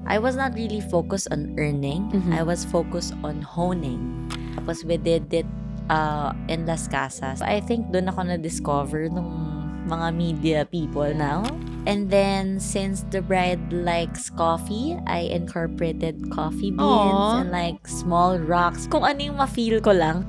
I was not really focused on earning. I was focused on honing. Tapos we did it in Las Casas. I think doon ako na-discover nung mga media people now. And then, since the bride likes coffee, I incorporated coffee beans Aww. and like small rocks. Kung ano yung ma-feel ko lang.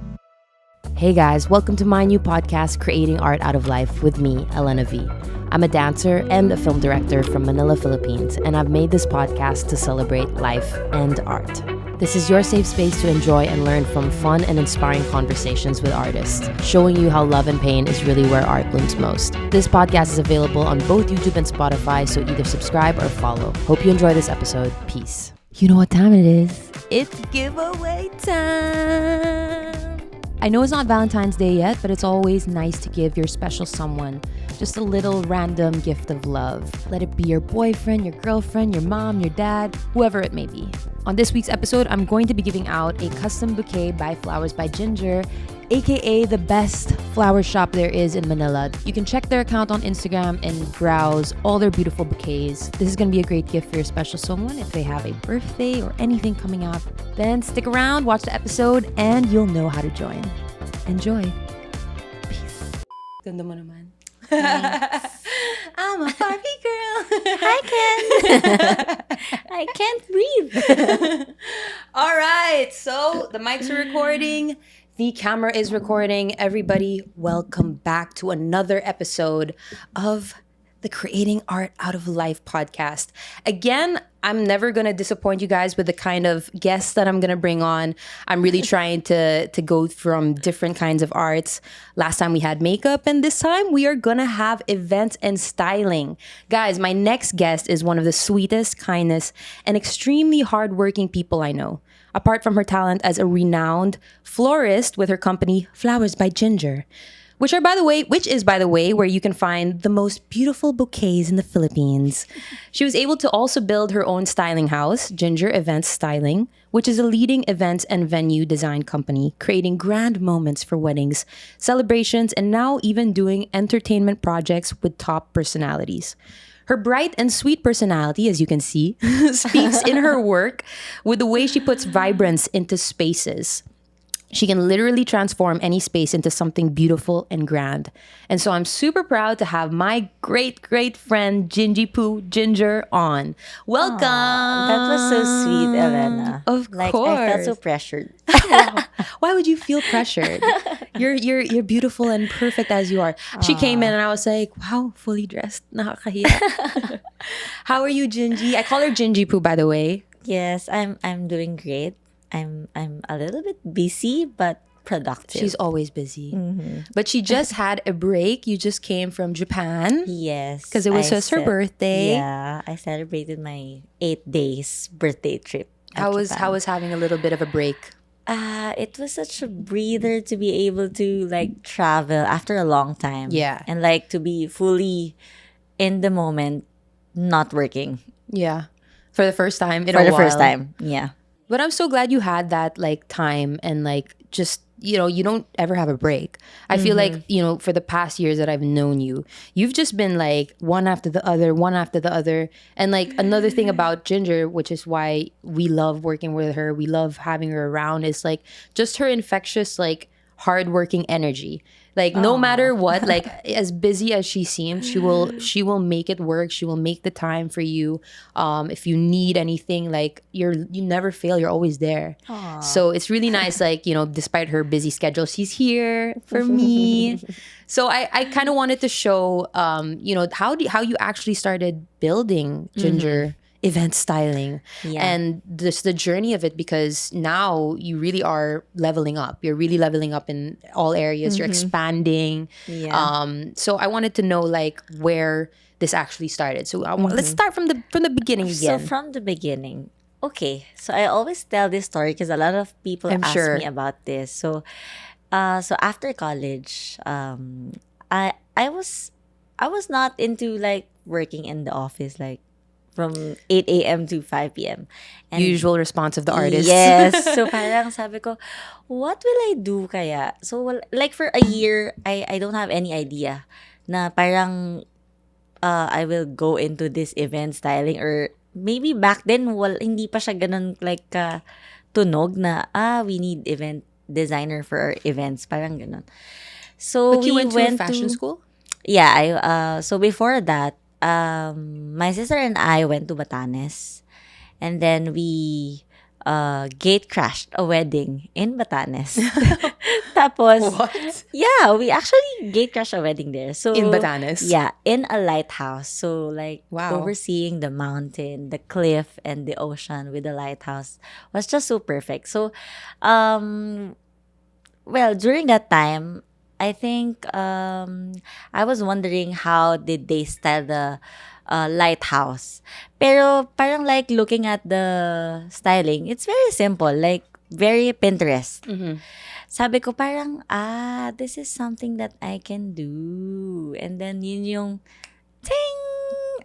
Hey guys, welcome to my new podcast, Creating Art Out of Life, with me, Elena V. I'm a dancer and a film director from Manila, Philippines, and I've made this podcast to celebrate life and art. This is your safe space to enjoy and learn from fun and inspiring conversations with artists, showing you how love and pain is really where art blooms most. This podcast is available on both YouTube and Spotify, so either subscribe or follow. Hope you enjoy this episode. Peace. You know what time it is? It's giveaway time! I know it's not Valentine's Day yet, but it's always nice to give your special someone just a little random gift of love. Let it be your boyfriend, your girlfriend, your mom, your dad, whoever it may be. On this week's episode, I'm going to be giving out a custom bouquet by Flowers by Ginger, aka the best flower shop there is in Manila. You can check their account on Instagram and browse all their beautiful bouquets. This is going to be a great gift for your special someone if they have a birthday or anything coming up. Then stick around, watch the episode, and you'll know how to join. Enjoy. Peace. Ganda mo naman. I'm a Barbie girl. I can. I can't breathe. All right, so the mics are recording. The camera is recording. Everybody, welcome back to another episode of the Creating Art Out of Life podcast. Again, I'm never going to disappoint you guys with the kind of guests that I'm going to bring on. I'm really trying to go from different kinds of arts. Last time we had makeup, and this time we are going to have events and styling. Guys, my next guest is one of the sweetest, kindest, and extremely hardworking people I know. Apart from her talent as a renowned florist with her company Flowers by Ginger, which is by the way where you can find the most beautiful bouquets in the Philippines. She was able to also build her own styling house, Ginger Events Styling, which is a leading events and venue design company, creating grand moments for weddings, celebrations, and now even doing entertainment projects with top personalities. Her bright and sweet personality, as you can see, speaks in her work with the way she puts vibrance into spaces. She can literally transform any space into something beautiful and grand. And so I'm super proud to have my great, great friend, Ginger, on. Welcome! That was so sweet, Elena. Of Like, course. I felt so pressured. Why would you feel pressured? You're beautiful and perfect as you are. She came in and I was like, wow, fully dressed. Nakakahiya. How are you, Gingy? I call her Gingy Poo, by the way. Yes, I'm doing great. I'm a little bit busy but productive. She's always busy. But she just had a break. You just came from Japan. Yes. Because it was just her birthday. Yeah, I celebrated my 8 days birthday trip. How was having a little bit of a break? It was such a breather to be able to like travel after a long time. Yeah. And like to be fully in the moment, not working. Yeah. For the first time in For a the while. first time. Yeah. But I'm so glad you had that like time and like just, you know, you don't ever have a break. I feel like, you know, for the past years that I've known you, you've just been like one after the other, one after the other. And like another thing about Ginger, which is why we love working with her, we love having her around, is like just her infectious, like hardworking energy. Like no matter what, like as busy as she seems, she will make it work. She will make the time for you. If you need anything, like you never fail. You're always there. So it's really nice. Like, you know, despite her busy schedule, she's here for me. So I kind of wanted to show, you know, how you actually started building Ginger event styling and just the journey of it, because now you really are leveling up. You're really leveling up in all areas. You're expanding. So I wanted to know like where this actually started. So let's start from the beginning again. So from the beginning. Okay. So I always tell this story because a lot of people ask me about this. So after college, I was not into like working in the office like from 8 a.m. to 5 p.m. And usual response of the artist. Yes. So parang sabi ko, what will I do kaya? So like for a year, I don't have any idea na parang I will go into this event styling or maybe back then, hindi pa siya ganun like tunog na, we need event designer for our events. Parang ganun. So But you we went to a fashion school? Yeah, so before that, my sister and I went to Batanes. And then we gate crashed a wedding in Batanes. Tapos, What? yeah, we actually gate crashed a wedding there. So In Batanes? Yeah, in a lighthouse. So like Wow. overseeing the mountain, the cliff, and the ocean with the lighthouse was just so perfect. So, well, during that time, I think I was wondering how did they style the lighthouse. Pero parang like looking at the styling, it's very simple, like very Pinterest. Sabi ko parang, this is something that I can do. And then yun yung, ting!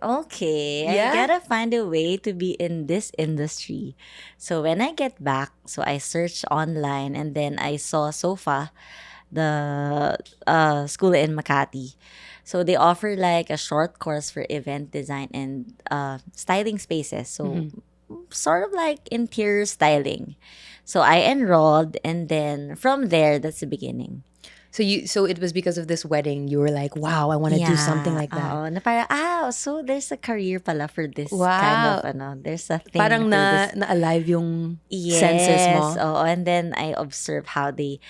Okay, Yeah? I gotta find a way to be in this industry. So when I get back, so I searched online and then I saw SOFA, the school in Makati. So they offer like a short course for event design and styling spaces. So sort of like interior styling. So I enrolled and then from there, that's the beginning. So it was because of this wedding you were like, wow, I want to do something like that. Oo, na parang, so there's a career pala for this Wow. kind of, there's a thing Parang for this. na-alive yung Yes, senses mo. and then I observe how they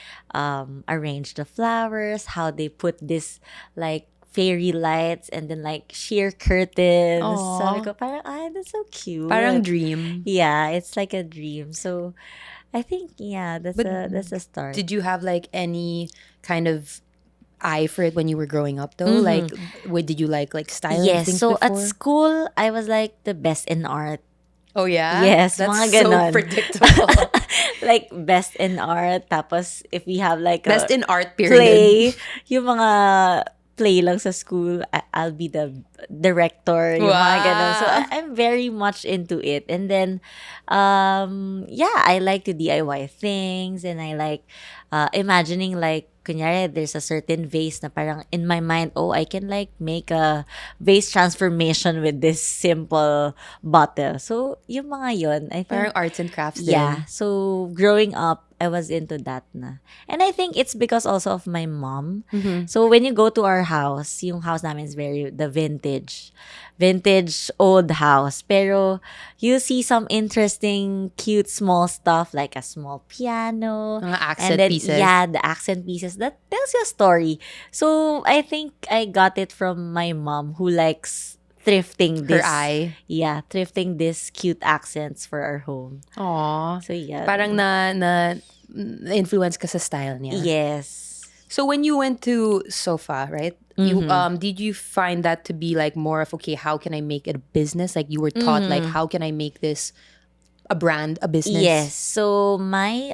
arrange the flowers, how they put this like fairy lights and then like sheer curtains. Aw. Sabi ko parang, that's so cute. Parang dream. Yeah, it's like a dream. So I think that's a start. Did you have like any kind of eye for it when you were growing up though? Like, did you like styling Yes, things so before? at school I was like the best in art. Oh yeah? Yes, That's mga so ganon. predictable. Like best in art, tapos if we have like Best a in art period. play, yung mga play lang sa school, I'll be the director, yung mga ganon. So I'm very much into it. And then I like to DIY things and I like imagining like kunyari there's a certain vase na parang in my mind, I can like make a vase transformation with this simple bottle. So yung mga yon, I think Parang arts and crafts din. yeah. So growing up, I was into that na. And I think it's because also of my mom. So when you go to our house, yung house namin is very the vintage old house. Pero you see some interesting, cute, small stuff like a small piano. Mga accent and then, pieces. Yeah, the accent pieces. That tells you a story. So I think I got it from my mom who likes thrifting this. Her eye. Yeah, thrifting these cute accents for our home. Aw. So yeah. Parang na influence ka sa style niya. Yes. So when you went to SOFA, right? You did you find that to be like more of okay, how can I make it a business? Like you were taught like how can I make this a brand, a business? Yes. So my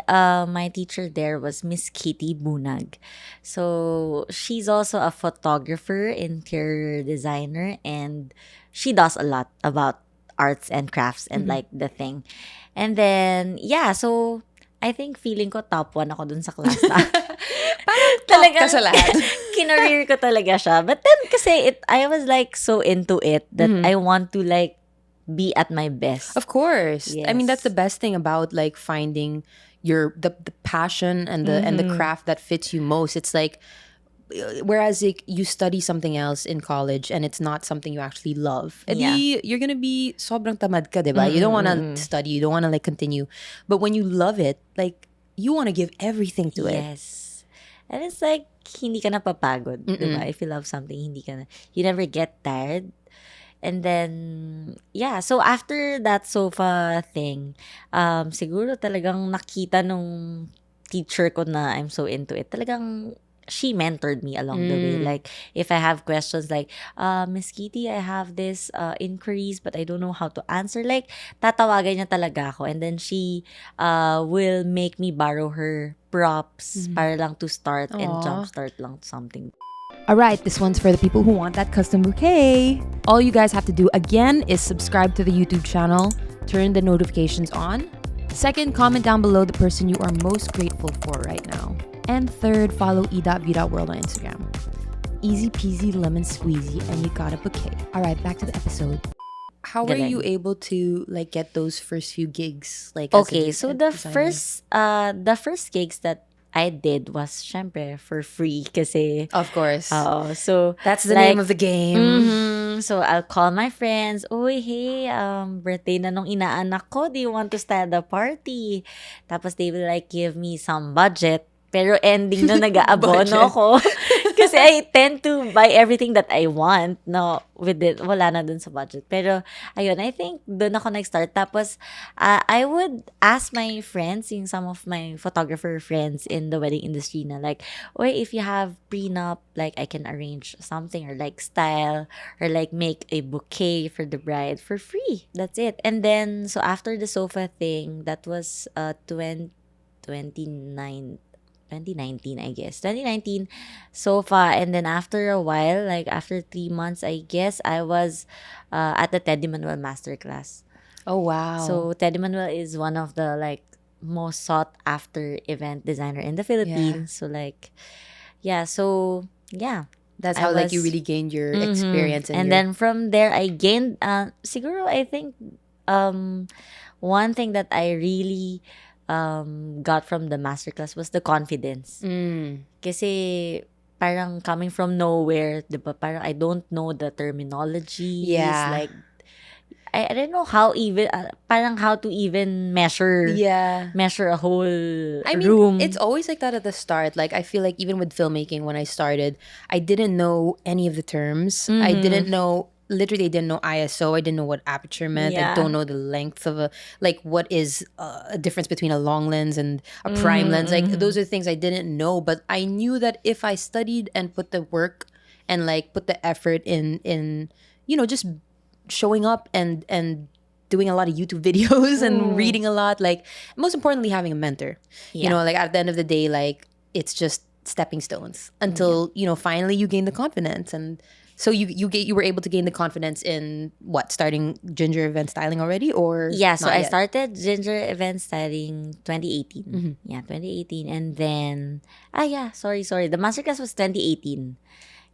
teacher there was Miss Kitty Bunag. So she's also a photographer, interior designer, and she does a lot about arts and crafts and like the thing. And then so I think feeling ko top 1 ako dun sa class na. Top ka sa lahat. Kinareer ko talaga siya. But then kasi I was like so into it that I want to like be at my best. Of course. I mean, that's Yes. the best thing about like finding the passion and the craft that fits you most. It's like whereas like, you study something else in college and it's not something you actually love. Edi, you're gonna be sobrang tamad ka, diba? You don't want to study, you don't want to like continue. But when you love it, like you want to give everything to it. Yes. And it's like, hindi ka napapagod. Diba? If you love something, you never get tired. And then, so after that sofa thing, siguro talagang nakita nung teacher ko na I'm so into it. Talagang, she mentored me along the way. Like, if I have questions like, Miss Kitty, I have this inquiries, but I don't know how to answer. Like, tatawagan niya talaga ako. And then she will make me borrow her props para lang to start and jumpstart lang something. All right, this one's for the people who want that custom bouquet. All you guys have to do again is subscribe to the YouTube channel, turn the notifications on. Second, comment down below the person you are most grateful for right now. And third, follow e.v.world on Instagram. Easy peasy lemon squeezy and you got a bouquet. All right, back to the episode. how were you Galing. able to like get those first few gigs like Okay, so the designer? first gigs that I did was syempre for free kasi Of course. so That's the name like of the game. so I'll call my friends, "Uy, hey, birthday na nung inaanak ko. Do you want to start the party?" Tapos they will like give me some budget. Pero ending na nag-aabono Budget. ako. Kasi I tend to buy everything that I want. No, with it, wala na dun sa budget. Pero, ayun, I think dun ako nag-start. Tapos, I would ask my friends, yung some of my photographer friends in the wedding industry na like, "Uy, if you have prenup, like I can arrange something or like style or like make a bouquet for the bride for free." That's it. And then, so after the sofa thing, that was 2019, I guess. 2019 sofa. And then after a while, like after 3 months, I guess, I was at the Teddy Manuel Masterclass. Oh wow. So Teddy Manuel is one of the like most sought after event designer in the Philippines. So like, yeah. So yeah. That's I how like you was- really gained your experience And then from there, I gained, siguro, I think, one thing that I really got from the masterclass was the confidence. Kasi parang coming from nowhere, di ba? Parang I don't know the terminologies. Yeah. Like, I don't know how even, parang how to even measure a whole I mean, room. it's always like that at the start. Like, I feel like even with filmmaking, when I started, I didn't know any of the terms. I didn't know, literally, I didn't know ISO. I didn't know what aperture meant. I Yeah. don't know the length of like, what is a difference between a long lens and a prime lens. Like, those are things I didn't know. But I knew that if I studied and put the work and, like, put the effort in just showing up and doing a lot of YouTube videos and reading a lot, like most importantly having a mentor. Yeah. Like at the end of the day, like it's just stepping stones until finally you gain the confidence. And so you were able to gain the confidence in what, starting Ginger event styling already, or Yeah, so not I yet? started Ginger event styling 2018. Yeah, 2018. And then, sorry. The masterclass was 2018.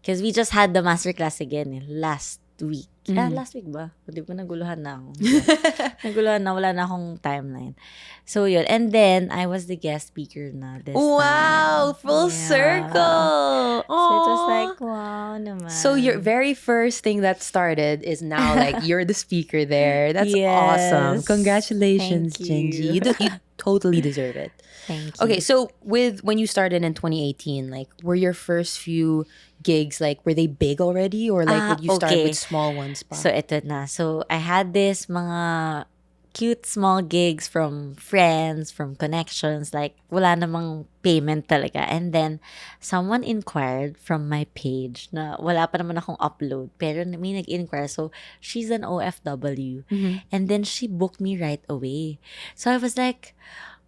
Because we just had the masterclass again last week. Last week ba? Hindi ba naguluhan na ako? Naguluhan na, wala na akong timeline. So yun. And then, I was the guest speaker na this Wow, time. full Yeah. circle. So it was Aw. like, wow naman. So your very first thing that started is now like you're the speaker there. That's Yes. awesome. Congratulations, Thank you. Gingy. You totally deserve it. Thank you. Okay, so when you started in 2018, like were your first few gigs, like were they big already, or like would you start okay. with small ones pa? So ito na. So I had this mga cute small gigs from friends, from connections, like wala namang payment talaga. And then someone inquired from my page na wala pa naman akong upload, pero may nag-inquire. So she's an OFW. And then she booked me right away. So I was like,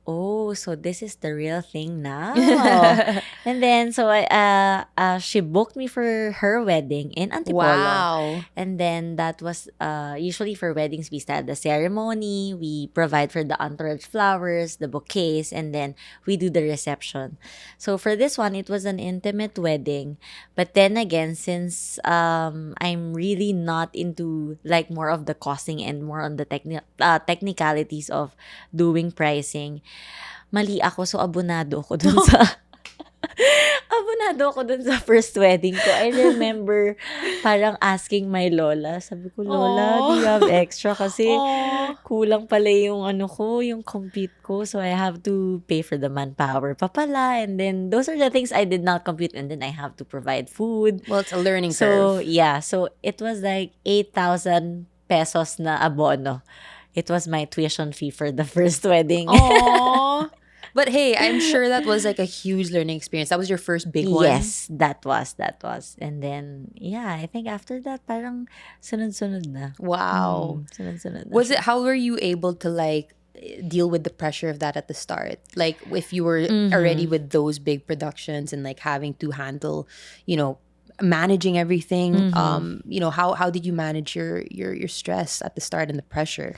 oh, so this is the real thing now. And then, so she booked me for her wedding in Antipolo. Wow. And then that was usually for weddings, we start the ceremony, we provide for the entourage flowers, the bouquets, and then we do the reception. So for this one, it was an intimate wedding. But then again, since I'm really not into like more of the costing and more on the technicalities of doing pricing, mali ako, so abonado ako dun sa first wedding ko. I remember parang asking my lola. Sabi ko, Lola, do you have extra? Kasi kulang pala yung yung compute ko. So I have to pay for the manpower pa pala. And then those are the things I did not compute. And then I have to provide food. Well, it's a learning So curve. yeah, so it was like 8,000 pesos na abono. It was my tuition fee for the first wedding. Aww. But hey, I'm sure that was like a huge learning experience. That was your first big one. Yes, that was. And then, yeah, I think after that, parang sunod-sunod na. Wow. Sunod-sunod na. Was it, how were you able to like deal with the pressure of that at the start? Like if you were already with those big productions and like having to handle, managing everything, how did you manage your stress at the start and the pressure?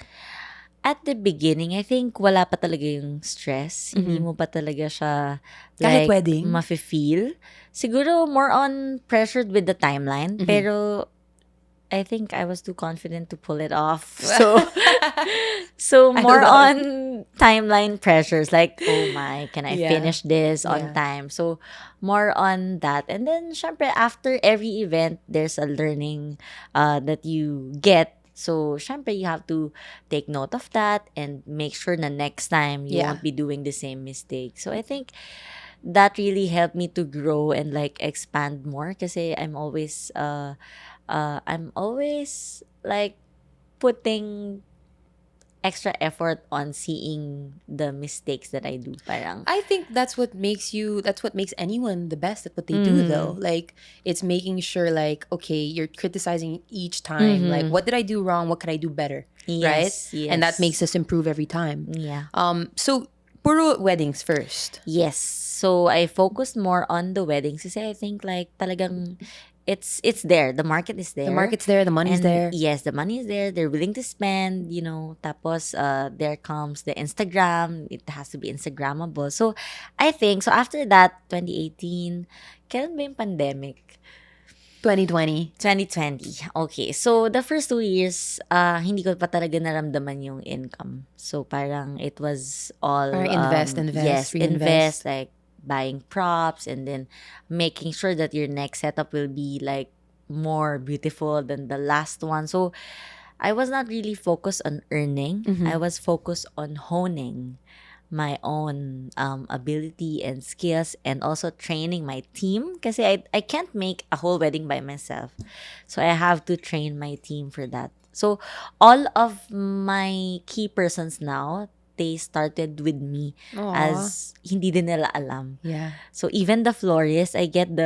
At the beginning, I think wala pa talaga yung stress. Hindi mo pa talaga siya Kahit like wedding? mafe-feel. Siguro more on pressured with the timeline. Pero I think I was too confident to pull it off. So I more love on timeline pressures, like, oh my, can I Yeah. finish this on Yeah. time? So more on that. And then, syempre, after every event, there's a learning that you get. So, syempre, you have to take note of that and make sure na next time you Yeah. won't be doing the same mistake. So, I think that really helped me to grow and like expand more kasi I'm always like putting extra effort on seeing the mistakes that I do. Parang, I think that's what makes anyone the best at what they do though. Like it's making sure like, okay, you're criticizing each time. Like what did I do wrong? What could I do better? Right? yes, And that yes. makes us improve every time. Yeah. So puro weddings first. Yes. So I focused more on the weddings kasi I think like talagang it's there. The market is there. The market's there, the money's And there. yes, the money is there. They're willing to spend, you know. Tapos there comes the Instagram. It has to be Instagrammable. So I think so after that 2018, kailan ba yung pandemic? 2020. 2020. Okay. So, the first 2 years, hindi ko pa talaga naramdaman yung income. So, parang it was all... Parang invest, yes, reinvest. like buying props and then making sure that your next setup will be like more beautiful than the last one. So, I was not really focused on earning. I was focused on honing my own ability and skills and also training my team kasi I can't make a whole wedding by myself. So I have to train my team for that. So all of my key persons now, they started with me as hindi din nila alam. Yeah. So even the florist, I get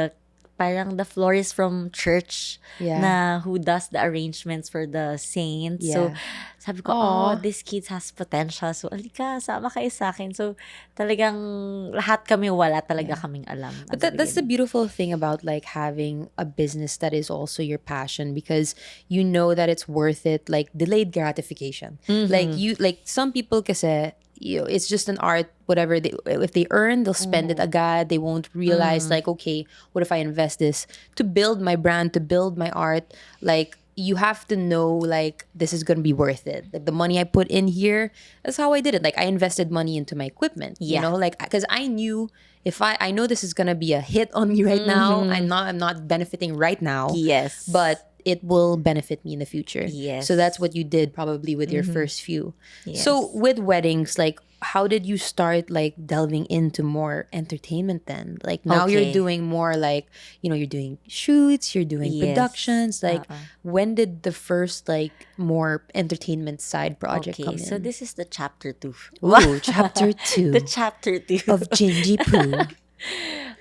parang the florist from church na who does the arrangements for the saints. So, sabi ko, this kid has potential. So, alika, sama kayo sa akin. So, talagang lahat kami wala talaga kaming alam. But that's the beautiful thing about like having a business that is also your passion because you know that it's worth it, like delayed gratification. Like some people kasi, it's just an art, whatever if they earn, they'll spend it agad. They won't realize like, okay, what if I invest this to build my brand, to build my art? Like you have to know like this is gonna be worth it. Like the money I put in here, that's how I did it. Like I invested money into my equipment, you know, like because I knew if I know this is gonna be a hit on me right now. I'm not benefiting right now. Yes. But it will benefit me in the future. Yes. So that's what you did probably with your first few. Yes. So with weddings, like how did you start like delving into more entertainment then? Like now you're doing more like, you know, you're doing shoots, you're doing productions. Like when did the first like more entertainment side project come in? So this is the chapter 2. Ooh, chapter 2. The chapter 2 of Gingy Poo.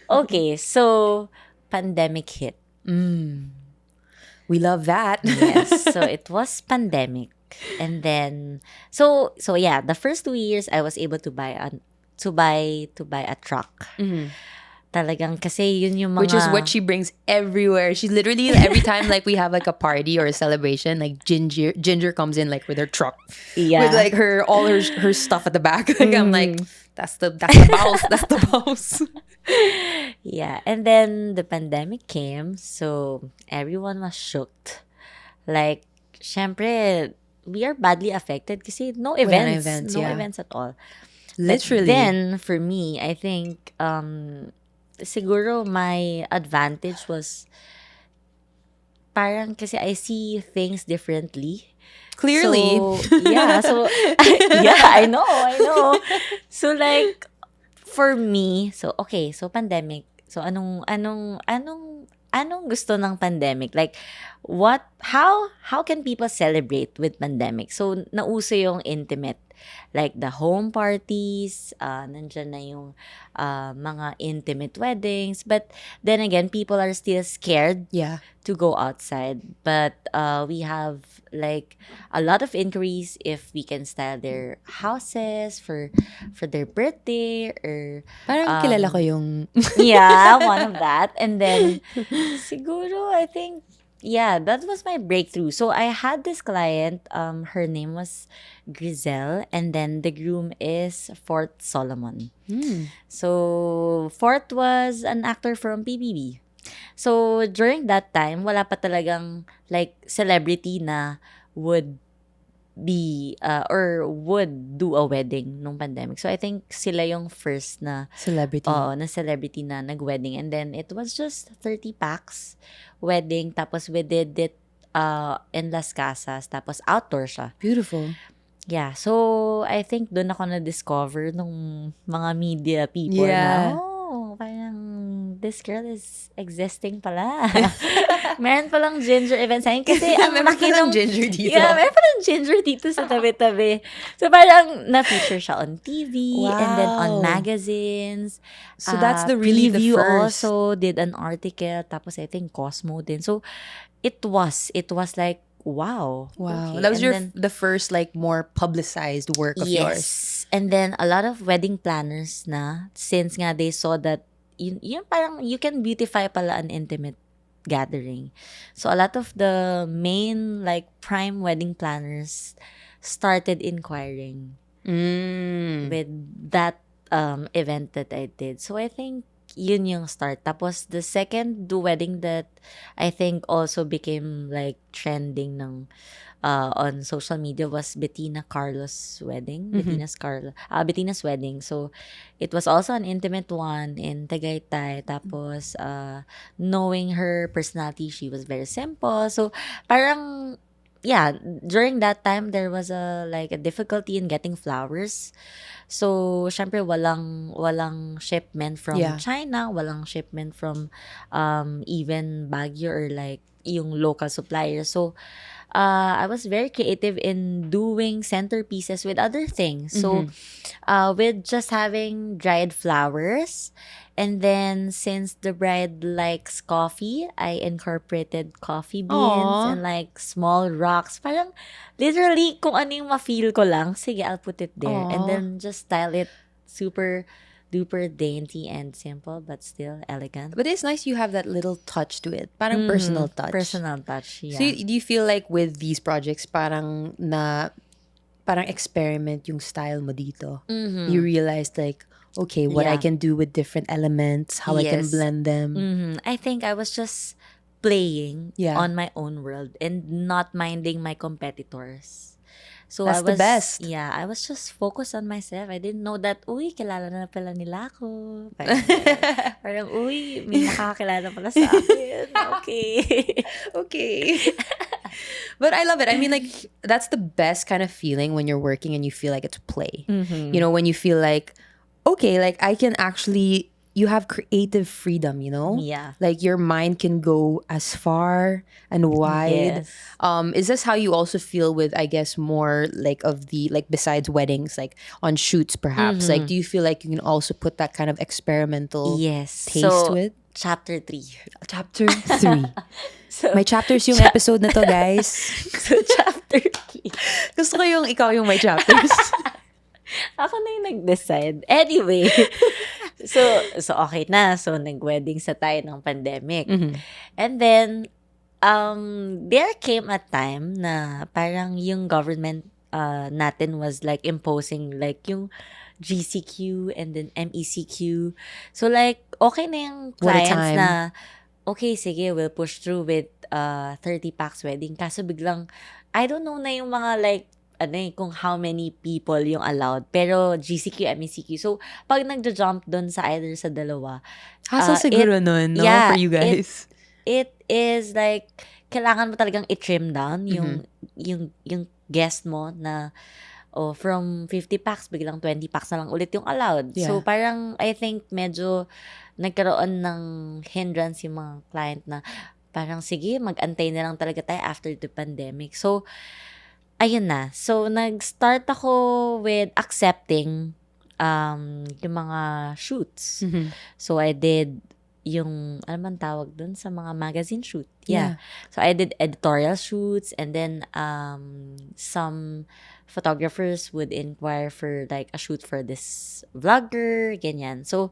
Okay, so pandemic hit. We love that. Yes. So it was pandemic. And then so yeah, the first 2 years I was able to buy a truck. Talagang kasi yun yung mga... Which is what she brings everywhere. She literally, every time like we have like a party or a celebration, like Ginger comes in like with her truck. Yeah. With like all her stuff at the back. Like I'm like, that's the boss. That's the boss. Yeah. And then the pandemic came, so everyone was shocked. Like, syempre, we are badly affected kasi no events. No events at all. Literally. But then, for me, I think, siguro my advantage was parang kasi I see things differently. Clearly. So, yeah. So, yeah, I know. So, like, for me, so, okay, so pandemic. So, anong gusto ng pandemic? Like, how can people celebrate with pandemic? So, nauso yung intimate. Like the home parties, nandyan na yung mga intimate weddings. But then again, people are still scared to go outside. But we have like a lot of inquiries if we can style their houses for their birthday or... Parang kilala ko yung... yeah, one of that. And then, siguro, I think, yeah, that was my breakthrough. So I had this client, her name was Grisel, and then the groom is Fort Solomon. So Fort was an actor from PBB. So, during that time, wala pa talagang like celebrity na would be or would do a wedding nung pandemic. So, I think sila yung first na Celebrity. na celebrity na nag-wedding. And then, it was just 30 packs wedding. Tapos, we did it in Las Casas. Tapos, outdoor siya. Beautiful. Yeah. So, I think doon ako na-discover nung mga media people Yeah. na, parang this girl is existing pala. Meron palang ginger events sa akin. Kasi ang Meron laki palang nung ginger dito. Yeah, meron palang ginger dito sa tabi-tabi. So, parang na-feature siya on TV and then on Wow. magazines. So that's the really the Preview first. also did an article. Tapos, I think Cosmo din. So, it was like, wow. Wow. Okay. That was And then, the first like more publicized work of yours. yes. And then, a lot of wedding planners na, since nga they saw that, yun parang, you can beautify pala an intimate gathering. So, a lot of the main, like, prime wedding planners started inquiring with that event that I did. So, I think, yun yung start. Tapos, the second wedding that I think also became, like, trending ng on social media was Bettina Carlos' wedding. Bettina's wedding. So, it was also an intimate one in Tagaytay. Tapos, knowing her personality, she was very simple. So, parang, yeah, during that time, there was a difficulty in getting flowers. So, syempre, walang shipment from China, walang shipment from even Baguio or like yung local suppliers. So, I was very creative in doing centerpieces with other things. So, with just having dried flowers, and then since the bride likes coffee, I incorporated coffee beans and like small rocks. Parang literally kung ano yung ma-feel ko lang, sige, I'll put it there. And then just style it super duper dainty and simple but still elegant. But it's nice you have that little touch to it. Parang personal touch. Personal touch, yeah. So do you feel like with these projects parang experiment yung style mo dito? You realized like, okay, what I can do with different elements, how I can blend them. I think I was just playing on my own world and not minding my competitors. So That's the best. Yeah, I was just focused on myself. I didn't know that, kilala na pala nila ako. Parang, may nakakakilala pala sa akin. Okay. Okay. But I love it. I mean, like, that's the best kind of feeling when you're working and you feel like it's play. You know, when you feel like, okay, like I can actually, you have creative freedom, you know? Yeah. Like your mind can go as far and wide. Yes. Is this how you also feel with, I guess, more like of the, like besides weddings, like on shoots perhaps? Like, do you feel like you can also put that kind of experimental taste to it? Chapter 3. Chapter 3. May chapters yung episode na to, guys. So, chapter 3. Gusto ko yung ikaw yung may chapters. Ako na yung nag-decide. Anyway, so okay na. So, nag-wedding sa tayo ng pandemic. And then, there came a time na parang yung government natin was like imposing like yung GCQ and then MECQ. So, like, okay na yung clients na, okay, sige, we'll push through with 30 packs wedding. Kaso biglang, I don't know na yung mga like, kung how many people yung allowed. Pero GCQ, MECQ. So, pag nagja-jump doon sa either sa dalawa. Hassle siguro nun, no? For you guys. It is like, kailangan mo talagang i-trim down yung guest mo na, from 50 packs, biglang 20 packs na lang ulit yung allowed. Yeah. So, parang, I think, medyo nagkaroon ng hindrance yung mga client na, parang, sige, mag-antay na lang talaga tayo after the pandemic. So, ayun na. So, nag-start ako with accepting yung mga shoots. So, I did yung, ano man tawag dun sa mga magazine shoot. Yeah. So, I did editorial shoots and then some photographers would inquire for like a shoot for this vlogger, ganyan. So,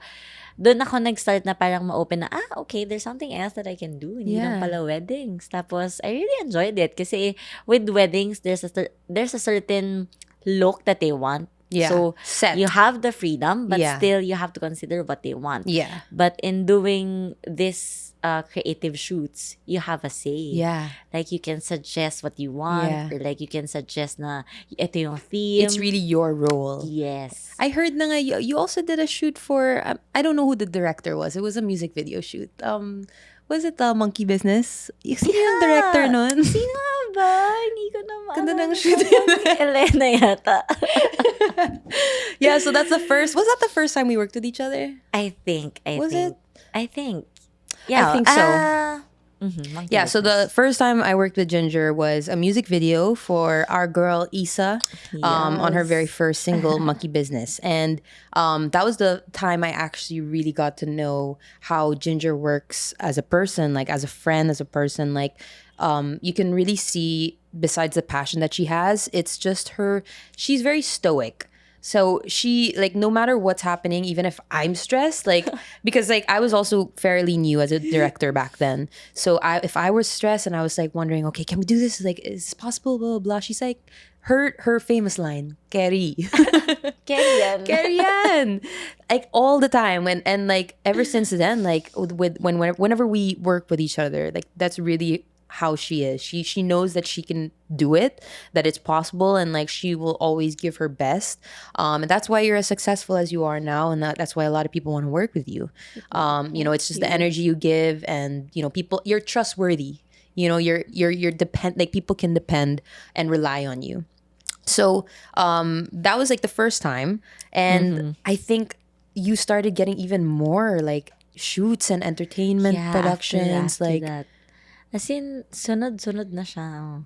doon ako nag-start na parang ma-open na, okay, there's something else that I can do. Hindi lang pala weddings. Tapos, I really enjoyed it kasi with weddings, there's a certain look that they want Yeah. So Set. you have the freedom, but Yeah. still you have to consider what they want. Yeah. But in doing this creative shoots, you have a say. Yeah. Like you can suggest what you want, Yeah. or like you can suggest na ito yung theme. It's really your role. Yes. I heard na nga, you also did a shoot for, I don't know who the director was. It was a music video shoot. Was it Monkey Business? Sino yung director nun? Sino nga ba? Hindi ko na Ganda ng maalala. shoot. Elena yata. Yeah, so that's the first. Was that the first time we worked with each other? I think. Was it? I think. Yeah. I think so. Monkey Yeah, so the first time I worked with Ginger was a music video for our girl Isa on her very first single, Monkey Business. And that was the time I actually really got to know how Ginger works as a person, like as a friend, as a person. Like you can really see, besides the passion that she has, it's just she's very stoic. So she, like, no matter what's happening, even if I'm stressed, like, because like I was also fairly new as a director back then. So if I was stressed and I was like wondering, okay, can we do this? Like, is this possible? Blah, blah, blah. She's like, her famous line, Kerry. Kerry yan. Kerry yan. Like all the time. And like ever since then, like whenever we work with each other, like that's really how she is. She knows that she can do it, that it's possible, and like she will always give her best. And that's why you're as successful as you are now, and that's why a lot of people want to work with you. You know, it's just the energy you give, and you know, you're trustworthy. You know, you're like people can depend and rely on you. So that was like the first time, and I think you started getting even more like shoots and entertainment productions, after like that. As in, sunod-sunod na siya.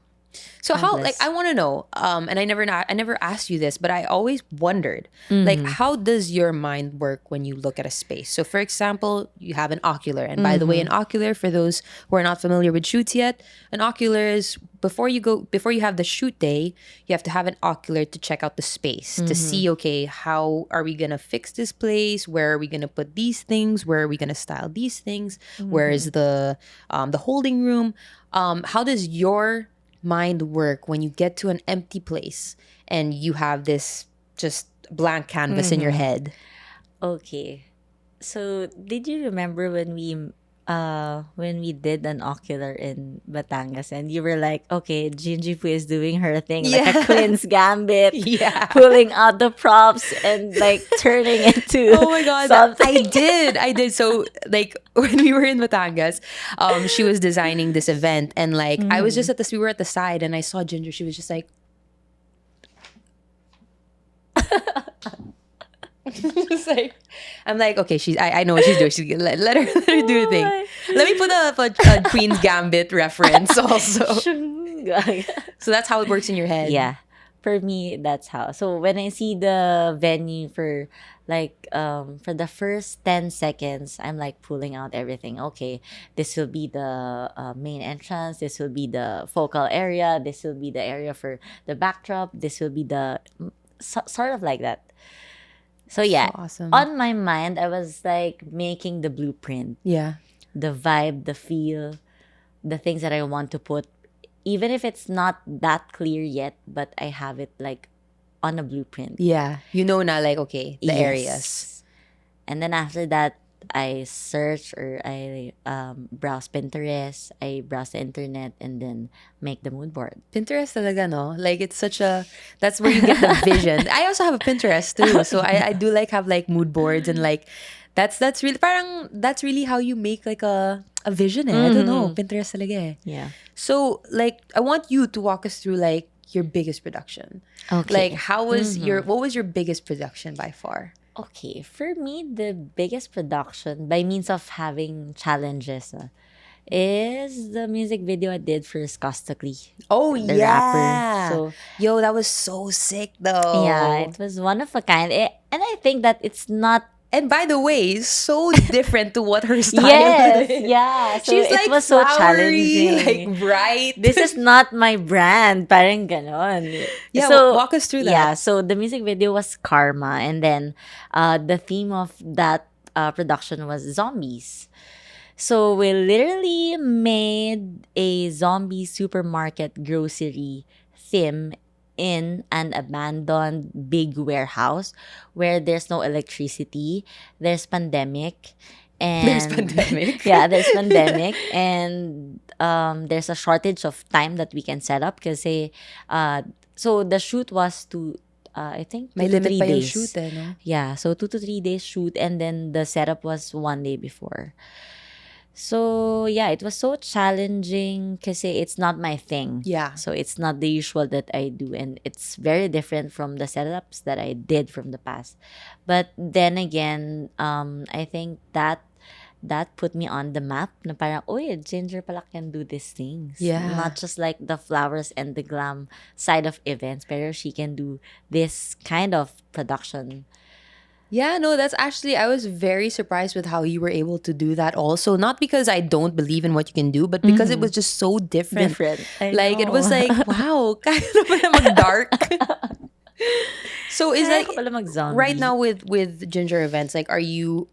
So how, Endless. like, I want to know, and I never asked you this, but I always wondered, like, how does your mind work when you look at a space? So for example, you have an ocular, and by the way, an ocular, for those who are not familiar with shoots yet, an ocular is before you have the shoot day, you have to have an ocular to check out the space, to see, okay, how are we gonna fix this place? Where are we gonna put these things? Where are we gonna style these things? Where is the holding room? How does your mind work when you get to an empty place and you have this just blank canvas in your head? Okay. So, did you remember when we did an ocular in Batangas and you were like, okay, Gingy is doing her thing, like a Queen's Gambit, pulling out the props and like turning it to Oh my god, something. I did. So like when we were in Batangas, she was designing this event, and like I was just we were at the side, and I saw Ginger. She was just like just like, I'm like, okay, I know what she's doing. Let her do her thing. Let me put a Queen's Gambit reference also. So that's how it works in your head. Yeah. For me, that's how. So when I see the venue for like for the first 10 seconds, I'm like pulling out everything. Okay, this will be the main entrance. This will be the focal area. This will be the area for the backdrop. This will be the sort of like that. So yeah, So awesome. on my mind, I was like making the blueprint, Yeah. the vibe, the feel, the things that I want to put, even if it's not that clear yet, but I have it like on a blueprint. Yeah. You know now, like, okay, the Yes. areas. And then after that, I search or I browse Pinterest, I browse the internet, and then make the mood board. Pinterest talaga, no? Like, it's that's where you get the vision. I also have a Pinterest too. So I do like have like mood boards, and like, that's really how you make like a vision, eh. I don't know. Pinterest talaga, eh. Yeah. So like, I want you to walk us through like your biggest production. Okay. Like, how was what was your biggest production by far? Okay, for me, the biggest production by means of having challenges is the music video I did for Skostakli. Oh, the yeah. rapper. So, Yo, that was so sick though. yeah, it was one of a kind. And I think that it's not. And by the way, so different to what her style Yes, is. yeah. So She's it like was so flowery, challenging. like bright. This is not my brand. Parang ganon. Yeah, so, walk us through that. Yeah, so the music video was Karma. And then the theme of that production was zombies. So we literally made a zombie supermarket grocery theme in an abandoned big warehouse where there's no electricity, there's pandemic, There's and pandemic. yeah, there's pandemic, and there's a shortage of time that we can set up kasi so the shoot was I think May 2 to limit 3 pa yung days. shoot no? Yeah, so 2 to 3 days shoot, and then the setup was 1 day before. So yeah, it was so challenging kasi it's not my thing. Yeah. So it's not the usual that I do, and it's very different from the setups that I did from the past. But then again, I think that put me on the map na parang, oy, Ginger pala can do these things. Yeah. Not just like the flowers and the glam side of events, pero she can do this kind of production. Yeah, no, that's actually, I was very surprised with how you were able to do that also. Not because I don't believe in what you can do, but because it was just so different. Like, it was like, wow, kaya na pala mag-dark. So is Kaya like ka pala mag-zombie. right now with Ginger events, like are you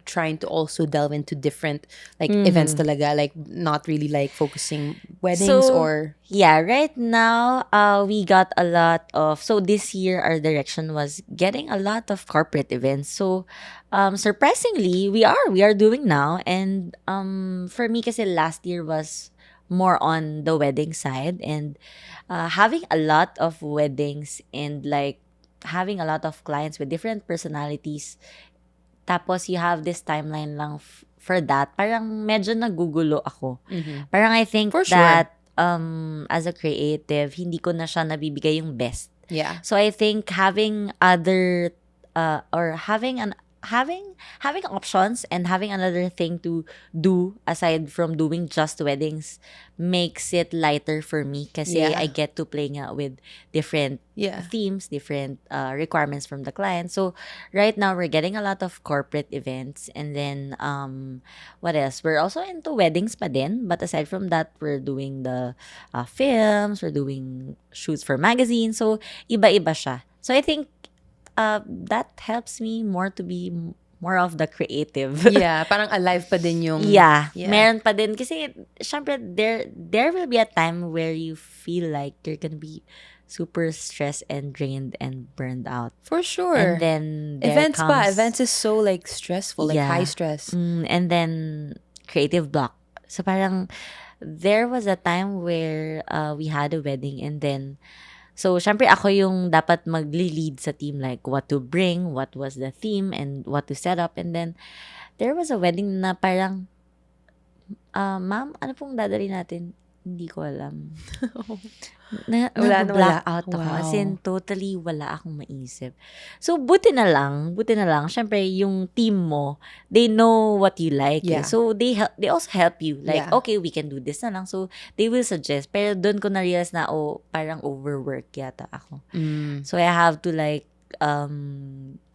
trying to also delve into different like events talaga, like not really like focusing weddings or yeah, right now we got a lot of, so this year our direction was getting a lot of corporate events. So surprisingly we are doing now, and for me kasi last year was more on the wedding side, and having a lot of weddings and like having a lot of clients with different personalities, tapos you have this timeline lang for that, parang medyo nagugulo ako. Parang I think For sure. that as a creative, hindi ko na siya nabibigay yung best. yeah. So I think having other or having options and having another thing to do aside from doing just weddings makes it lighter for me kasi Yeah. I get to play nga with different Yeah. themes, different requirements from the client. So right now we're getting a lot of corporate events, and then what else? We're also into weddings pa din, but aside from that, we're doing the films, we're doing shoots for magazines. So iba-iba siya. So I think that helps me more to be more of the creative. Yeah, parang alive pa din yung Yeah, meron pa din. Kasi, syempre, there will be a time where you feel like you're gonna be super stressed and drained and burned out. For sure. And then, there events comes, events is so like stressful, like Yeah. high stress. and then, creative block. So, parang, there was a time where we had a wedding, and then, so, syempre, ako yung dapat magli-lead sa team, like, what to bring, what was the theme, and what to set up. And then, there was a wedding na parang, ma'am, ano pong dadali natin? Hindi ko alam. Nag-black out ako. Wow. As in, totally wala akong maisip. So, buti na lang. Syempre, yung team mo, they know what you like. Yeah. So, they also help you. Like, Yeah. okay, we can do this na lang. So, they will suggest. Pero doon ko na-realize na, parang overwork yata ako. So, I have to like,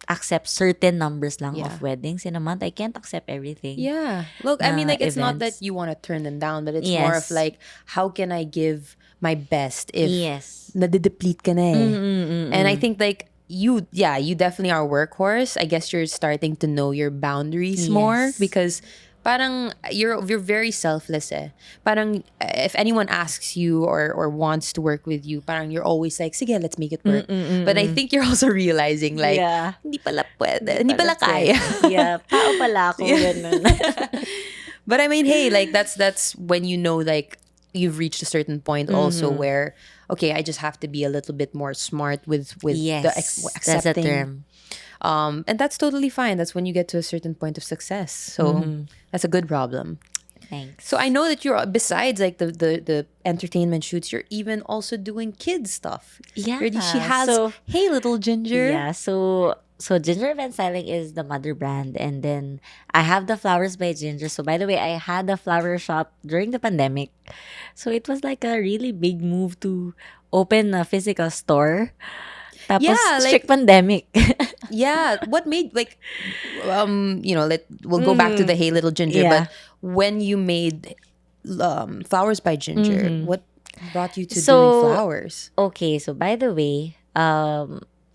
accept certain numbers lang Yeah. of weddings in a month. I can't accept everything. Yeah. Look, I mean, like, it's not that events. you want to turn them down, but it's more of Yes. like, how can I give my best if Yes. nade-deplete ka na eh. And I think like, you definitely are a workhorse. I guess you're starting to know your boundaries more Yes. because parang you're very selfless eh. Parang if anyone asks you or wants to work with you, parang you're always like, sige, let's make it work. But I think you're also realizing like, Yeah. hindi pala pwede, hindi pala kaya. Yeah, pao pala ako, ganun. But I mean, hey, like that's when you know like you've reached a certain point also where okay, I just have to be a little bit more smart with Yes, the that's a accepting. term. And that's totally fine. That's when you get to a certain point of success. So that's a good problem. Thanks. So I know that you're besides like the entertainment shoots, you're even also doing kids stuff. Yeah, She has so- Hey Little Ginger. Yeah, so Ginger Event Styling is the mother brand, and then I have the Flowers by Ginger. So by the way, I had a flower shop during the pandemic. So it was like a really big move to open a physical store. Tapos Yeah, like- strict pandemic. Yeah, what made like we'll go back to the Hey Little Ginger, Yeah. but when you made Flowers by Ginger, what brought you to doing flowers? Okay, so by the way,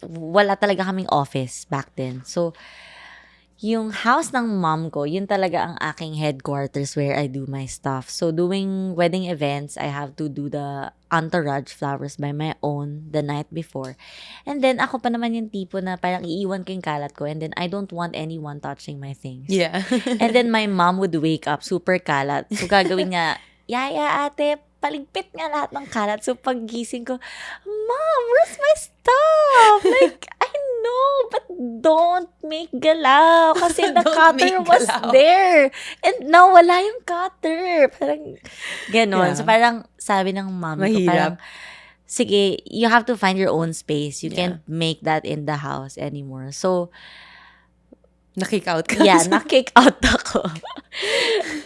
wala talaga kaming office back then. So, yung house ng mom ko, yun talaga ang aking headquarters where I do my stuff. So, doing wedding events, I have to do the entourage flowers by my own the night before. And then, ako pa naman yung tipo na parang iiwan ko yung kalat ko and then I don't want anyone touching my things. Yeah. And then, my mom would wake up super kalat. So, gagawin nga, yaya ate, paligpit nga lahat ng kalat. So, paggising ko, Mom, where's my stuff? Like, I know, but don't make galaw. Kasi the Don't cutter make was galaw. there. And nawala yung cutter. Parang, ganon. Yeah. So, parang, sabi ng mom ko, Mahirap. parang, sige, you have to find your own space. You Yeah. can't make that in the house anymore. So, Na-kick out ka. yeah, na-kick out ako.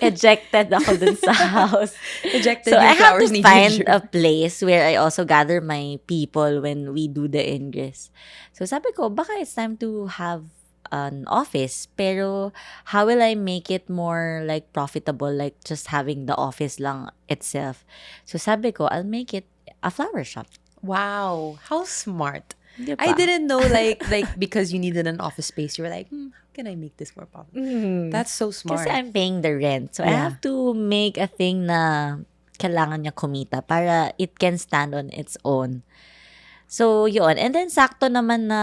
Ejected ako dun sa house. Ejected So, yung I have flowers to ni find Ginger. a place where I also gather my people when we do the ingress. So, sabi ko, baka it's time to have an office. Pero, how will I make it more like profitable, like just having the office lang itself? So, sabi ko, I'll make it a flower shop. Wow. How smart. Di I ba? didn't know like because you needed an office space, you were like, how can I make this more popular? That's so smart. Kasi I'm paying the rent. So, I Yeah. have to make a thing na kailangan niya kumita para it can stand on its own. So, yun. And then, sakto naman na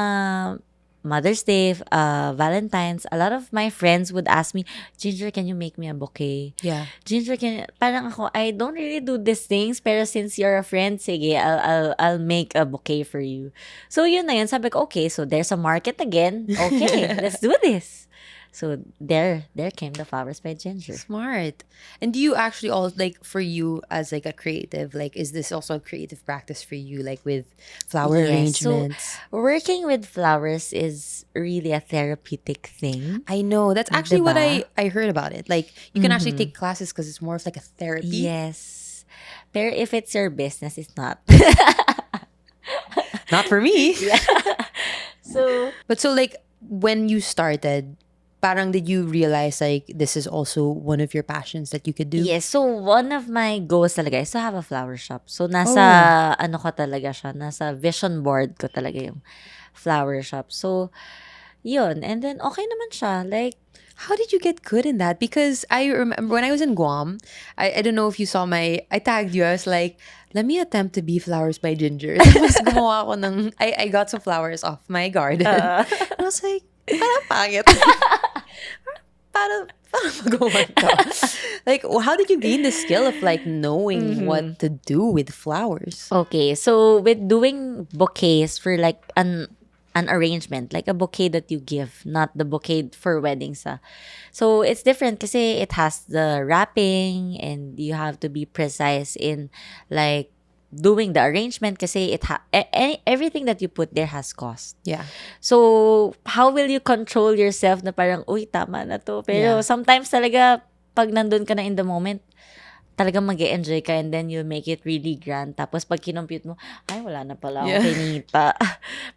Mother's Day, Valentine's, a lot of my friends would ask me, Ginger, can you make me a bouquet? Yeah. Ginger, parang ako, I don't really do these things, pero since you're a friend, sige, I'll make a bouquet for you. So, yun na yun. Sabi ko, okay, so there's a market again. Okay, let's do this. So, there came the flowers by Ginger. Smart. And do you actually all like for you as like a creative, like is this also a creative practice for you, like with flower Yes. So, arrangements? working with flowers is really a therapeutic thing. I know. That's actually what Diba? I heard about it. Like you can actually take classes because it's more of like a therapy. Yes. Pero if it's your business, it's not. Not for me. So, But so like when you started, parang did you realize like this is also one of your passions that you could do? yes. So, one of my goals talaga is to have a flower shop. So, nasa, ano ko talaga siya, nasa vision board ko talaga yung flower shop. So, yun. And then, okay naman siya. Like, How did you get good in that? Because I remember when I was in Guam, I don't know if you saw I tagged you. I was like, let me attempt to be flowers by Ginger. Tapos gumawa ako ng, I got some flowers off my garden. And I was like, parang pangit. Paano magawa to? Like, how did you gain the skill of like knowing what to do with flowers? okay. So, with doing bouquets for like an arrangement, like a bouquet that you give, not the bouquet for weddings. So, it's different kasi it has the wrapping and you have to be precise in like doing the arrangement kasi everything that you put there has cost. Yeah. So, how will you control yourself na parang, uy, tama na to. Pero Yeah. sometimes talaga, pag nandun ka na in the moment, talagang mag-e-enjoy ka and then you'll make it really grand. Tapos pag kinompute mo, ay, wala na pala Yeah. ako kinita.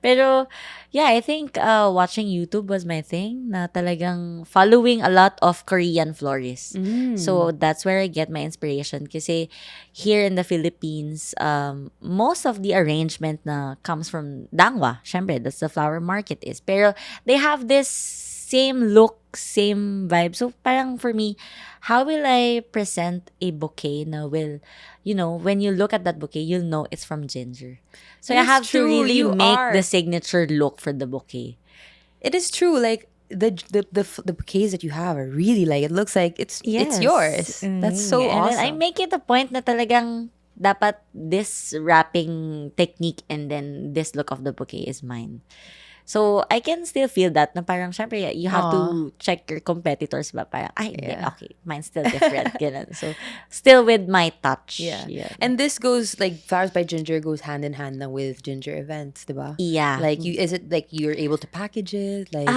Pero, yeah, I think watching YouTube was my thing na talagang following a lot of Korean florists. So, that's where I get my inspiration. Kasi here in the Philippines, most of the arrangement na comes from Dangwa. Syempre, that's the flower market is. Pero, they have this same look, same vibe. So, parang for me, how will I present a bouquet na will, when you look at that bouquet, you'll know it's from Ginger. So, I It's have to true, really you make are. the signature look for the bouquet. It is true. Like the bouquets that you have are really like it looks like it's yours. That's so and awesome. then I make it a point na talagang dapat this wrapping technique and then this look of the bouquet is mine. So, I can still feel that na parang, syempre, you have to check your competitors ba? Parang, ay, hindi, Yeah. okay, mine's still different. Ganun. So, still with my touch. Yeah. Yeah. And this goes like Flowers by Ginger goes hand in hand na with Ginger events, diba? Yeah. Like is it like you're able to package it? Like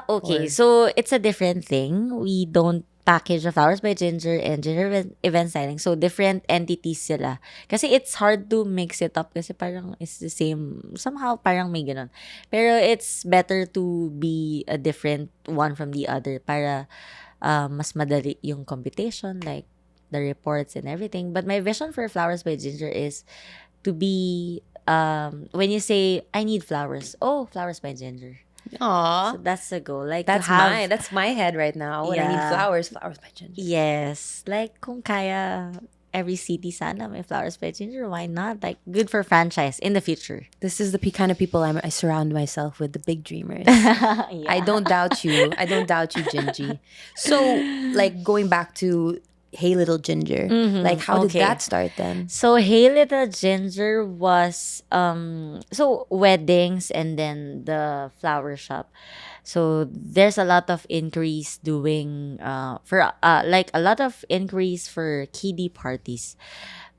Okay. or- So, it's a different thing. We don't package the Flowers by Ginger and Ginger event styling. So, different entities sila. Kasi it's hard to mix it up kasi parang it's the same. Somehow, parang may ganun. Pero it's better to be a different one from the other para mas madali yung computation, like the reports and everything. But my vision for Flowers by Ginger is to be, when you say, I need flowers. Oh, Flowers by Ginger. Aw. So that's the goal. Like That's to have, mine. That's my head right now. When I need Yeah. flowers by Ginger. Yes. Like kung kaya every city sana may Flowers by Ginger, why not? Like good for franchise in the future. This is the kind of people I surround myself with, the big dreamers. Yeah. I don't doubt you. I don't doubt you, Gingy. So, like, going back to Hey Little Ginger, like, how did okay. that start then? So Hey Little Ginger was so weddings and then the flower shop. So there's a lot of inquiries doing for like a lot of inquiries for kiddie parties.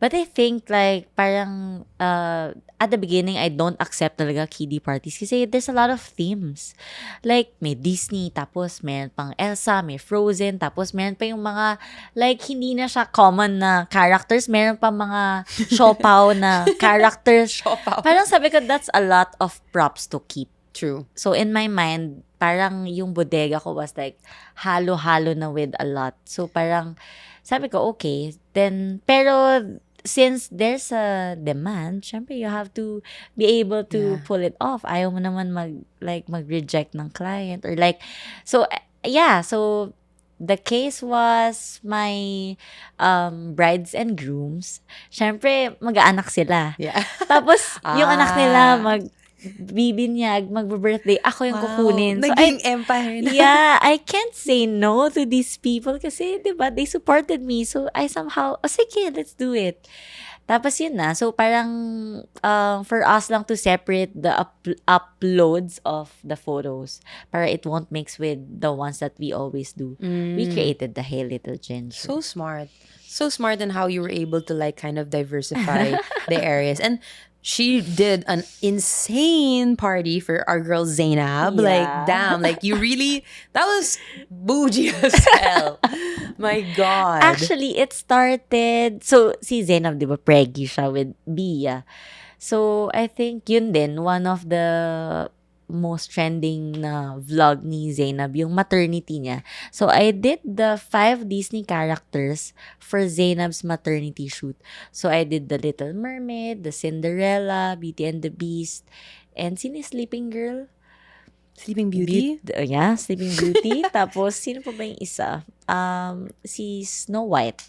But I think like parang at the beginning I don't accept talaga kiddie parties kasi there's a lot of themes. Like may Disney, tapos meron pang Elsa, may Frozen, tapos meron pa yung mga like hindi na siya common na characters, meron pa mga siopaw na characters. Siopaw. Parang sabi ko that's a lot of props to keep. True. So in my mind, parang yung bodega ko was like halo-halo na with a lot. So parang sabi ko okay, then pero since there's a demand, syempre you have to be able to pull it off. Ayaw mo naman mag-reject ng client or like so yeah, so the case was my brides and grooms. Syempre mag-aanak sila. Yeah. Tapos yung anak nila bibiniag, magbe-birthday, ako yung kukunin. So, Naging empire na. Yeah, I can't say no to these people kasi, di ba, they supported me. So, I somehow, sige, let's do it. Tapos yun na. So, parang for us lang to separate the uploads of the photos para it won't mix with the ones that we always do. We created the Hey Little Ginger. So smart. So smart in how you were able to like kind of diversify the areas. And she did an insane party for our girl Zainab. Yeah. Like, damn, like you really, that was bougie as hell. My God. Actually, it started, so si Zainab, di ba, preggy siya with Bia. So, I think yun din, one of the most trending na vlog ni Zainab, yung maternity niya. So, I did the 5 Disney characters for Zainab's maternity shoot. So, I did the Little Mermaid, the Cinderella, Beauty and the Beast, and sino yung Sleeping Girl? Sleeping Beauty? Yeah, Sleeping Beauty. Tapos, sino pa ba yung isa? Si Snow White.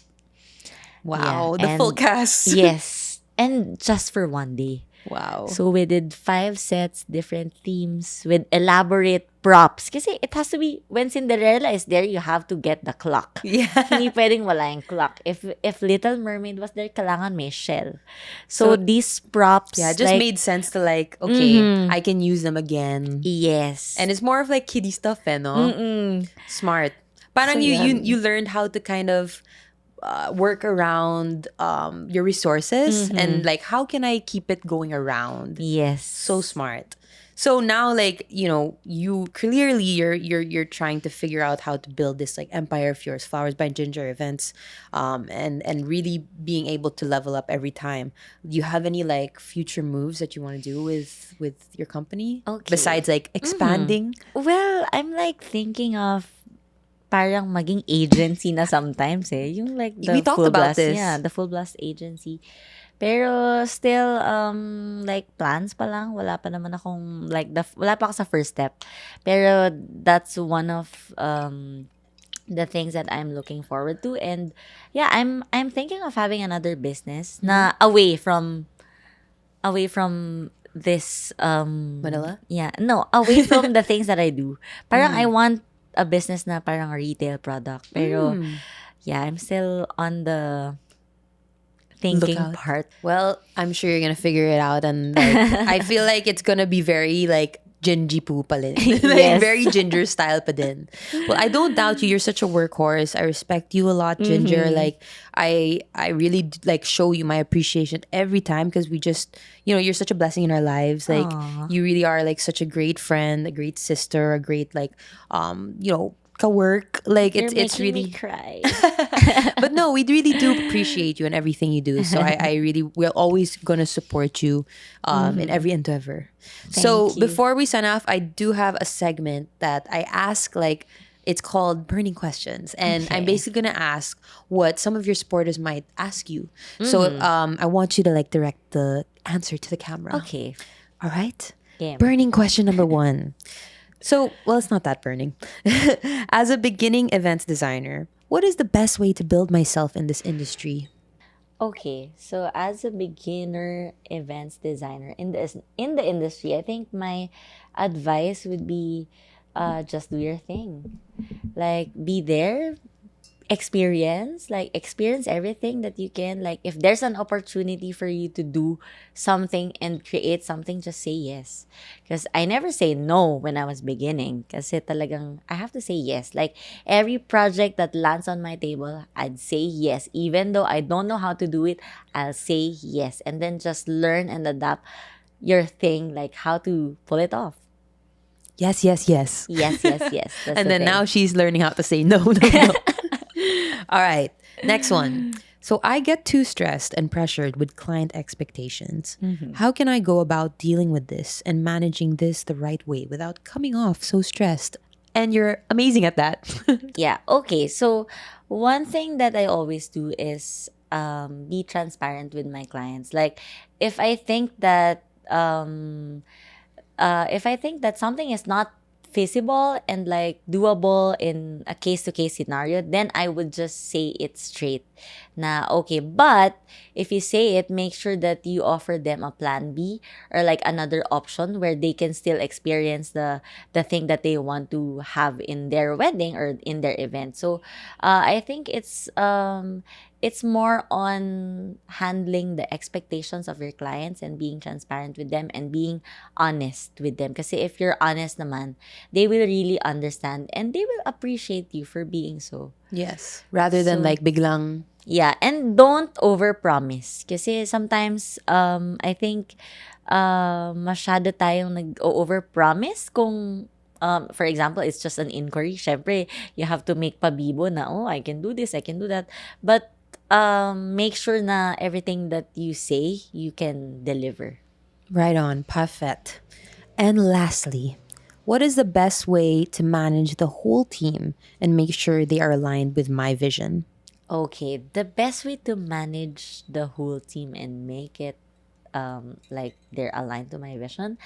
Wow, Yeah, the full cast. Yes. And just for one day. Wow. So we did 5 sets, different themes with elaborate props. Kasi it has to be, when Cinderella is there, you have to get the clock. Yeah. Hindi pwedeng wala yung clock. If Little Mermaid was there, kailangan may shell. So these props, yeah, just like, made sense to like, okay, I can use them again. yes. And it's more of like kiddie stuff, no? Smart. Parang So, you learned how to kind of work around your resources and like how can I keep it going around? Yes. So smart. So now, like, you know, you clearly you're trying to figure out how to build this like empire of yours, Flowers by Ginger events, and really being able to level up every time. Do you have any like future moves that you want to do with your company? Okay. Besides like expanding? Well, I'm like thinking of parang maging agency na sometimes eh. Yung like the We talked Full about Blast, this. Yeah, the Full Blast agency. Pero still like plans pa lang, wala pa naman akong like wala pa ako sa first step. Pero that's one of the things that I'm looking forward to, and yeah, I'm thinking of having another business na away from this Manila? Yeah, no, away from the things that I do. Parang I want a business na parang retail product. Pero yeah, I'm still on the thinking Lookout. part. Well, I'm sure you're gonna figure it out, and like, I feel like it's gonna be very like Gingy poo pa din. Like, Yes. very Ginger style pa din. Well, I don't doubt you. You're such a workhorse. I respect you a lot, Ginger. Like, I really like show you my appreciation every time because we just, you know, you're such a blessing in our lives. Like, you really are like such a great friend, a great sister, a great like, you know, ka-work. Like, You're it's making really me cry. but no, we really do appreciate you and everything you do. So I really, we're always gonna support you in every endeavor. So you. before we sign off, I do have a segment that I ask, like, it's called Burning Questions. And I'm basically gonna ask what some of your supporters might ask you. So I want you to like direct the answer to the camera. Okay. All right? Game. Burning question number 1. So, well, it's not that burning. As a beginning events designer, what is the best way to build myself in this industry? Okay, so as a beginner events designer in the industry, I think my advice would be just do your thing. Like be there, experience everything that you can. Like if there's an opportunity for you to do something and create something, just say yes, because I never say no when I was beginning, kasi talagang I have to say yes. Like every project that lands on my table, I'd say yes, even though I don't know how to do it. I'll say yes, and then just learn and adapt your thing, like how to pull it off. Yes, yes, yes. Yes, yes, yes, that's And the then thing. now she's learning how to say no, no, no. All right, next one. So I get too stressed and pressured with client expectations. How can I go about dealing with this and managing this the right way without coming off so stressed? And you're amazing at that. Yeah. Okay. So one thing that I always do is be transparent with my clients. Like if I think that something is not feasible and like doable in a case to case scenario, then I would just say it straight. Na okay, but if you say it, make sure that you offer them a plan B or like another option where they can still experience the thing that they want to have in their wedding or in their event. So I think it's more on handling the expectations of your clients and being transparent with them and being honest with them. Kasi if you're honest naman, they will really understand and they will appreciate you for being so. Yes. Rather than So, like biglang. Yeah, and don't overpromise. Kasi sometimes, I think, masyado tayong nag-overpromise kung, for example, it's just an inquiry. Syempre, you have to make pabibo na, oh, I can do this, I can do that. But, make sure na everything that you say, you can deliver. Right on. Perfect. And lastly, what is the best way to manage the whole team and make sure they are aligned with my vision? Okay, the best way to manage the whole team and make it like they're aligned to my vision,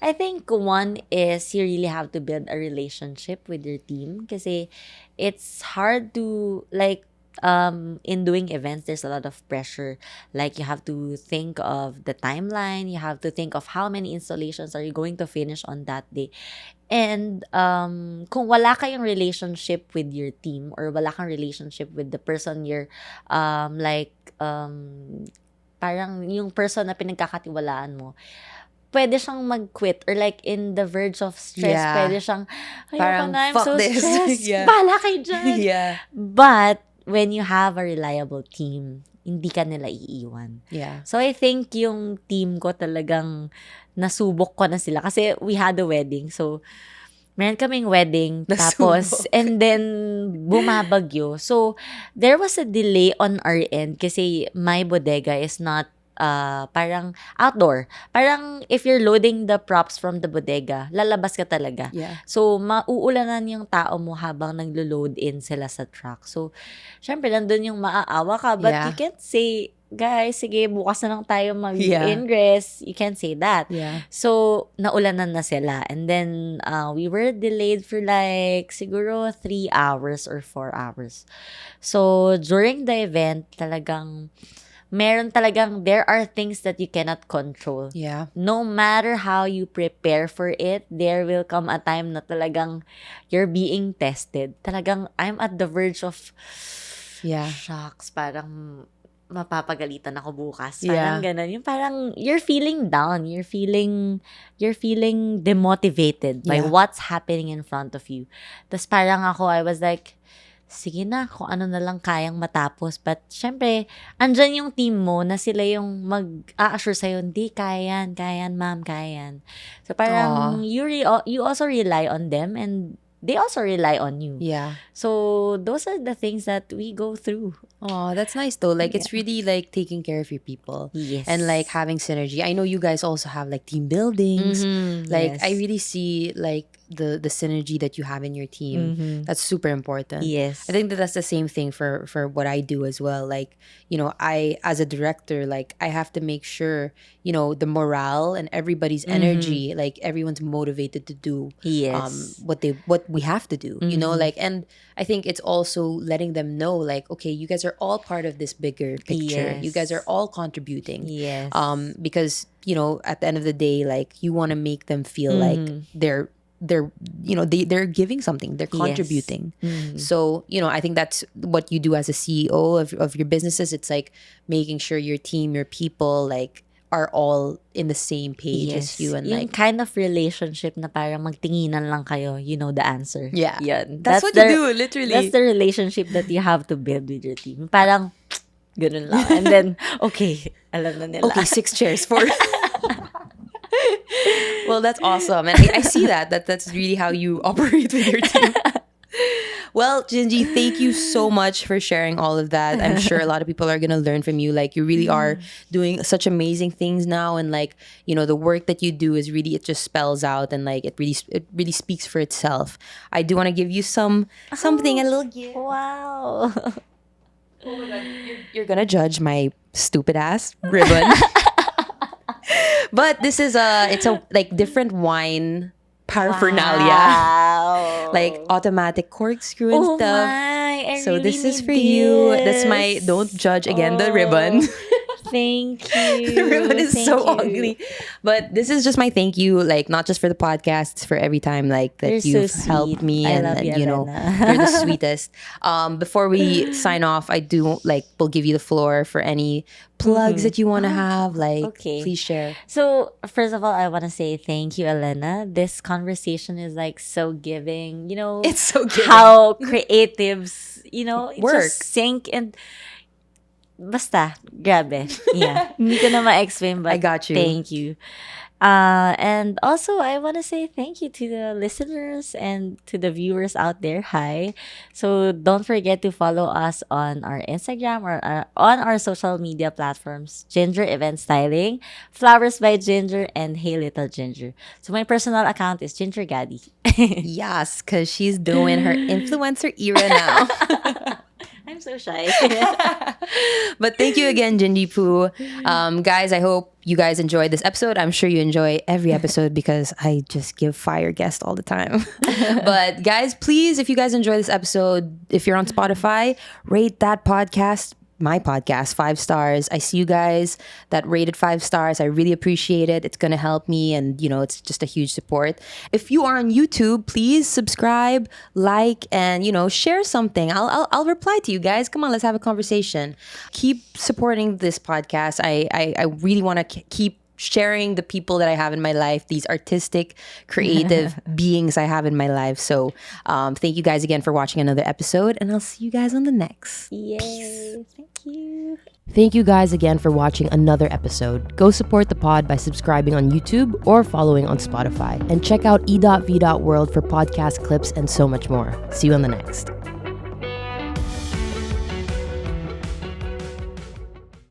I think one is you really have to build a relationship with your team, kasi it's hard to like in doing events there's a lot of pressure. Like you have to think of the timeline, you have to think of how many installations are you going to finish on that day. And kung wala kayong relationship with your team or wala kang relationship with the person you're like parang yung person na pinagkakatiwalaan mo, pwede siyang mag-quit or like in the verge of stress, Yeah. pwede siyang, ayoko Parang, na, I'm "Fuck so this." stressed. Yeah. Bahala kayo dyan. Yeah. But when you have a reliable team, hindi ka nila iiwan. Yeah. So I think yung team ko talagang nasubok ko na sila kasi we had a wedding. So meron kaming wedding, tapos, Nasubok. and then, bumabagyo. So, there was a delay on our end kasi my bodega is not parang outdoor. Parang if you're loading the props from the bodega, lalabas ka talaga. Yeah. So, mauulanan yung tao mo habang naglo-load in sila sa truck. So, syempre, nandun yung maaawa ka, but Yeah. you can't say, guys, sige, bukas na lang tayo Yeah. mag-ingress. You can't say that. Yeah. So, naulanan na sila. And then, we were delayed for like, siguro 3 hours or 4 hours. So, during the event, there are things that you cannot control. Yeah. No matter how you prepare for it, there will come a time na talagang you're being tested. Talagang, I'm at the verge of, Yeah. shucks, parang mapapagalitan ako bukas. Yeah. Parang ganun. Yung parang you're feeling down. You're feeling demotivated by Yeah. what's happening in front of you. Tapos parang ako, I was like, sige na, kung ano na lang kayang matapos. But syempre, andyan yung team mo na sila yung mag-a-assure sa'yo, hindi, kayan, ma'am, kayan. So parang you also rely on them and they also rely on you. Yeah. So those are the things that we go through. Oh, that's nice though. Like it's really like taking care of your people. Yes. And like having synergy. I know you guys also have like team buildings. Mhm, Like yes. I really see like the synergy that you have in your team. That's super important. Yes. I think that's the same thing for what I do as well. Like, I, as a director, like, I have to make sure, the morale and everybody's energy, like, everyone's motivated to do Yes. what we have to do, like, and I think it's also letting them know, like, okay, you guys are all part of this bigger picture. Yes. You guys are all contributing. Yes. Because, at the end of the day, like, you want to make them feel like they're giving something, they're contributing. So, I think that's what you do as a CEO of your businesses. It's like making sure your team, your people, like, are all in the same page as you, and yung like kind of relationship na parang magtinginan lang kayo, you know the answer. Yeah. Yan. That's what you do, literally. That's the relationship that you have to build with your team. Parang ganun lang. And then, okay, alam na nila. Okay, 6 chairs for Well, that's awesome. And I see that's really how you operate with your team. Well, Gingy, thank you so much for sharing all of that. I'm sure a lot of people are going to learn from you. Like, you really are doing such amazing things now. And like, the work that you do is really, it just spells out, and like, it really speaks for itself. I do want to give you something, a little gift. Wow. Oh my God. You're going to judge my stupid ass ribbon. But this is it's a like different wine paraphernalia. Wow. Like automatic corkscrew and stuff. My, so this is for you. That's my, don't judge again, the ribbon. Thank you. The ribbon is Thank so you. ugly. But this is just my thank you, like, not just for the podcast, it's for every time like that You're you've so helped me. I and love you, Elena. you're the sweetest. Before we sign off, I do we'll give you the floor for any plugs that you want to have. Like, Okay. please share. So, first of all, I want to say thank you, Elena. This conversation is like so giving, It's so giving. how creatives, Work. just sync and basta, grabe. Yeah. Hindi ko na ma-explain, but I got you. thank you. And also, I want to say thank you to the listeners and to the viewers out there. Hi. So don't forget to follow us on our Instagram or on our social media platforms, Ginger Event Styling, Flowers by Ginger, and Hey Little Ginger. So my personal account is Ginger Gaddi. Yes, because she's doing her influencer era now. I'm so shy. But thank you again, Gingy Poo. Guys, I hope you guys enjoyed this episode. I'm sure you enjoy every episode because I just give fire guests all the time. But guys, please, if you guys enjoy this episode, if you're on Spotify, rate that podcast, my podcast, 5 stars. I see you guys that rated 5 stars. I really appreciate it. It's going to help me, and it's just a huge support. If you are on YouTube, please subscribe, like, and share something. I'll reply to you guys. Come on, let's have a conversation. Keep supporting this podcast. I really want to keep sharing the people that I have in my life, these artistic, creative beings I have in my life. So thank you guys again for watching another episode, and I'll see you guys on the next. Yay. Peace. Thank you. Thank you guys again for watching another episode. Go support the pod by subscribing on YouTube or following on Spotify. And check out e.v.world for podcast clips and so much more. See you on the next.